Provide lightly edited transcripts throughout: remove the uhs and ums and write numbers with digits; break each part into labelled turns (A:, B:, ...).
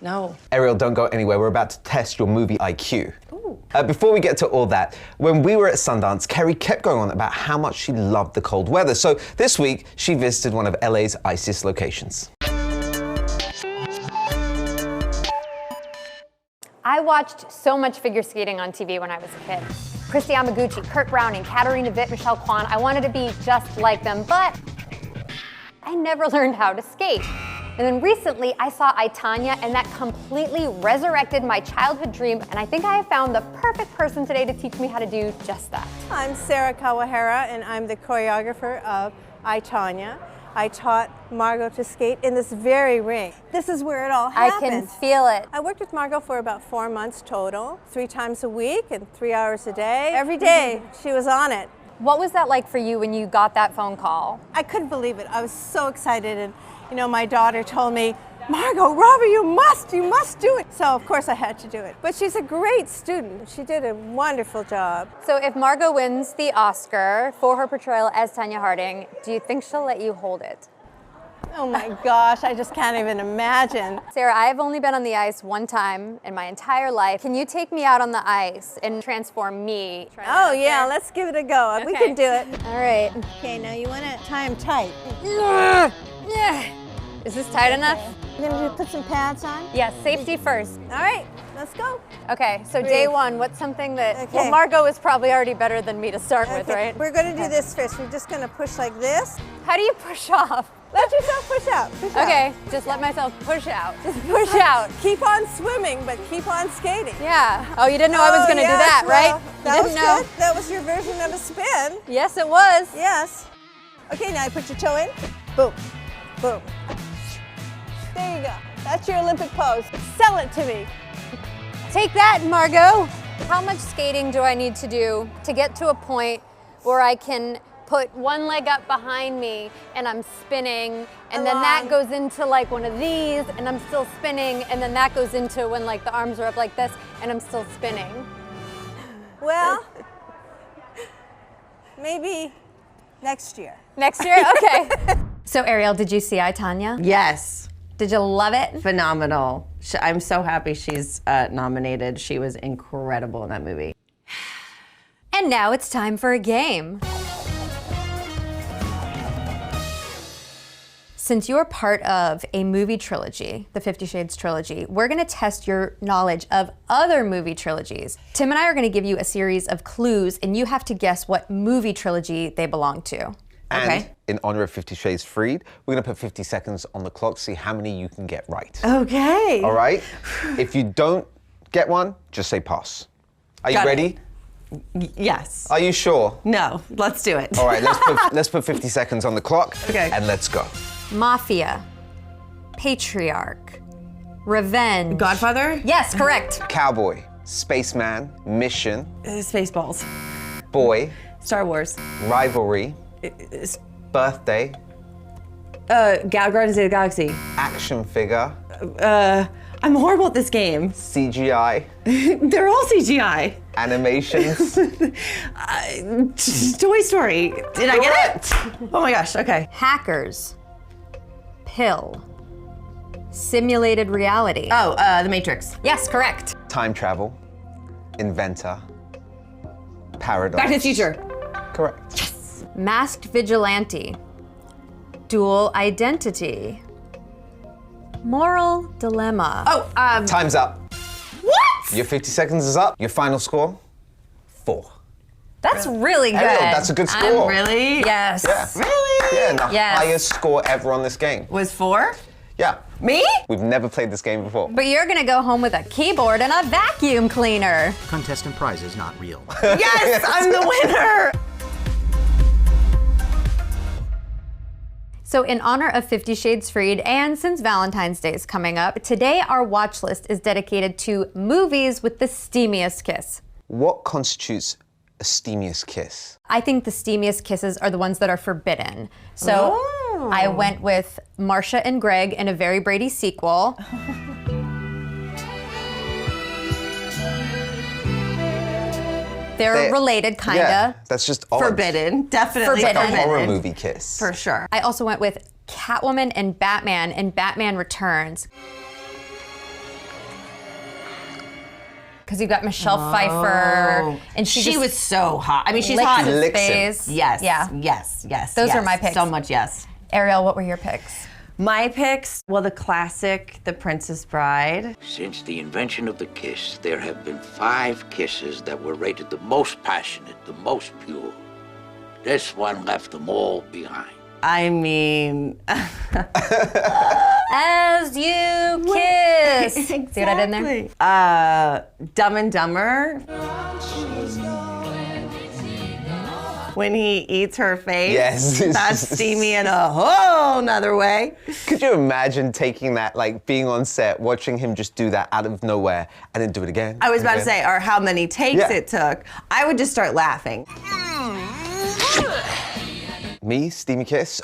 A: No.
B: Arielle, don't go anywhere. We're about to test your movie IQ. Before we get to all that, when we were at Sundance, Kerry kept going on about how much she loved the cold weather. So this week, she visited one of LA's iciest locations.
C: I watched so much figure skating on TV when I was a kid. Christy Yamaguchi, Kurt Browning, Katarina Witt, Michelle Kwan. I wanted to be just like them, but I never learned how to skate. And then recently I saw I, Tonya, and that completely resurrected my childhood dream, and I think I have found the perfect person today to teach me how to do just that.
D: I'm Sarah Kawahara, and I'm the choreographer of I, Tonya. I taught Margot to skate in this very ring. This is where it all happened.
C: I can feel it.
D: I worked with Margot for about 4 months total, 3 times a week and 3 hours a day. Every day she was on it.
C: What was that like for you when you got that phone call?
D: I couldn't believe it. I was so excited, and you know, my daughter told me, Margot, Robbie, you must do it. So of course I had to do it. But she's a great student. She did a wonderful job.
C: So if Margot wins the Oscar for her portrayal as Tonya Harding, do you think she'll let you hold it?
D: Oh my gosh, I just can't even imagine.
C: Sarah, I have only been on the ice one time in my entire life. Can you take me out on the ice and transform me?
D: Oh yeah, let's give it a go.
C: Okay.
D: We can do it.
C: All right.
D: Okay, now you want to tie them tight.
C: Is this tight enough?
D: You're gonna put some pads on?
C: Yes, safety first.
D: All right, let's go.
C: Okay, so
D: Breathe.
C: day one, what's something that,
D: Okay.
C: well, Margot is probably already better than me to start with, right?
D: We're gonna do this first. We're just gonna push like this.
C: How do you push off?
D: Let yourself push out. Push out.
C: Okay, just let myself push out. Just push out.
D: Keep on swimming, but keep on skating.
C: Yeah. Oh, you didn't know I was gonna do that, right?
D: That
C: You
D: was
C: didn't know.
D: good. That was your version of a spin.
C: Yes, it was.
D: Yes. Okay, now you put your toe in. Boom. Boom. There you go. That's your Olympic pose. Sell it to me.
C: Take that, Margot. How much skating do I need to do to get to a point where I can put one leg up behind me and I'm spinning, and then that goes into like one of these and I'm still spinning, and then that goes into when like the arms are up like this and I'm still spinning?
D: Well, maybe next year.
C: Next year? Okay. So Arielle, did you see I, Tonya?
A: Yes.
C: Did you love it?
A: Phenomenal. I'm so happy she's nominated. She was incredible in that movie.
C: And now it's time for a game. Since you're part of a movie trilogy, the 50 Shades trilogy, we're gonna test your knowledge of other movie trilogies. Tim and I are gonna give you a series of clues, and you have to guess what movie trilogy they belong to.
B: And in honor of 50 Shades Freed, we're gonna put 50 seconds on the clock to see how many you can get right.
A: Okay.
B: All right? If you don't get one, just say pass. Are you ready?
A: Yes.
B: Are you sure?
A: No, let's do it.
B: All right, let's put 50 seconds on the clock.
A: Okay.
B: And let's go.
C: Mafia, Patriarch, Revenge.
A: Godfather?
C: Yes, correct.
B: Cowboy, Spaceman, Mission,
A: Spaceballs.
B: Boy,
A: Star Wars.
B: Rivalry, Birthday,
A: Guardians of the Galaxy.
B: Action Figure,
A: I'm horrible at this game.
B: CGI,
A: They're all CGI.
B: Animations.
A: Toy Story. Did I get it? Oh my gosh, okay.
C: Hackers, Pill, Simulated Reality.
A: Oh, The Matrix.
C: Yes, correct.
B: Time Travel, Inventor, Paradox.
A: Back to the Future.
B: Correct.
A: Yes.
C: Masked Vigilante, Dual Identity, Moral Dilemma.
A: Oh,
B: Time's up.
A: What?
B: Your 50 seconds is up. Your final score, 4.
C: That's really good.
B: Arielle, that's a good score.
A: Really?
C: Yes.
B: Yeah.
A: Really?
B: Yeah, and the
C: Yes.
B: highest score ever on this game.
A: Was 4?
B: Yeah.
A: Me?
B: We've never played this game before.
C: But you're gonna go home with a keyboard and a vacuum cleaner.
E: Contestant prize is not real.
A: Yes, I'm the winner.
C: So in honor of 50 Shades Freed, and since Valentine's Day is coming up, today our watch list is dedicated to movies with the steamiest kiss.
B: What constitutes a steamiest kiss?
C: I think the steamiest kisses are the ones that are forbidden. So I went with Marcia and Greg in a Very Brady sequel. They're related, kinda.
B: Yeah, that's just odd.
A: Forbidden. Definitely
B: It's like a
A: forbidden.
B: horror movie kiss.
A: For sure.
C: I also went with Catwoman and Batman in Batman Returns. because you've got Michelle Pfeiffer, and she
A: was so hot. I mean, she's hot.
C: His face.
A: Yes.
C: Yeah.
A: Yes.
C: Those are my picks.
A: So much yes.
C: Arielle, what were your picks?
A: My picks, well, the classic, The Princess Bride.
F: Since the invention of the kiss, there have been 5 kisses that were rated the most passionate, the most pure. This one left them all behind.
A: I mean...
C: As you kiss.
A: Exactly.
C: See what I did there?
A: Dumb and Dumber. When he eats her face.
B: Yes.
A: That's steamy in a whole nother way.
B: Could you imagine taking that, like being on set, watching him just do that out of nowhere and then do it again?
A: I was about to say, or how many takes it took. I would just start laughing.
B: Me, steamy kiss,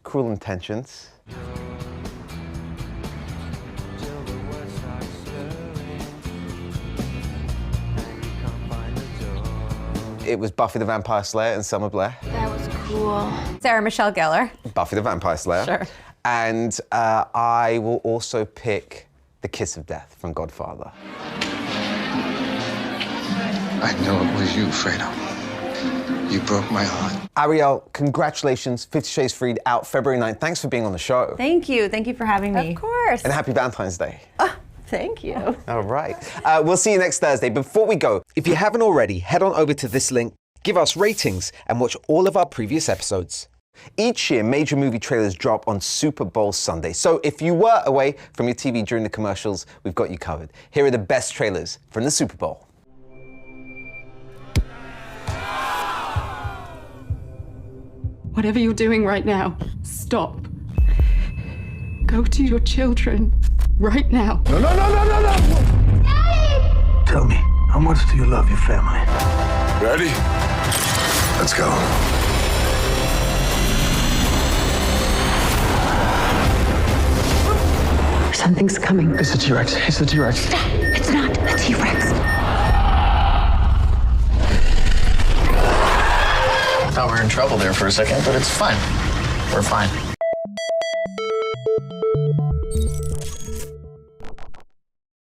B: Cruel Intentions. It was Buffy the Vampire Slayer and Summer Blair.
C: That was cool. Sarah Michelle Gellar.
B: Buffy the Vampire Slayer.
C: Sure.
B: And I will also pick The Kiss of Death from Godfather.
G: I know it was you, Fredo. You broke my heart.
B: Arielle, congratulations. 50 Shades Freed out February 9th. Thanks for being on the show.
A: Thank you. Thank you for having me.
C: Of course.
B: And happy Valentine's Day.
A: Thank you.
B: All right. We'll see you next Thursday. Before we go, if you haven't already, head on over to this link, give us ratings, and watch all of our previous episodes. Each year, major movie trailers drop on Super Bowl Sunday. So if you were away from your TV during the commercials, we've got you covered. Here are the best trailers from the Super Bowl.
H: Whatever you're doing right now, stop. Go to your children right now.
I: No! Tell me, how much do you love your family? Ready? Let's go.
H: Something's coming.
I: It's a T-Rex. It's the T-Rex.
H: Stop. It's not a T-Rex.
E: I thought we were in trouble there for a second, but it's fine. We're fine.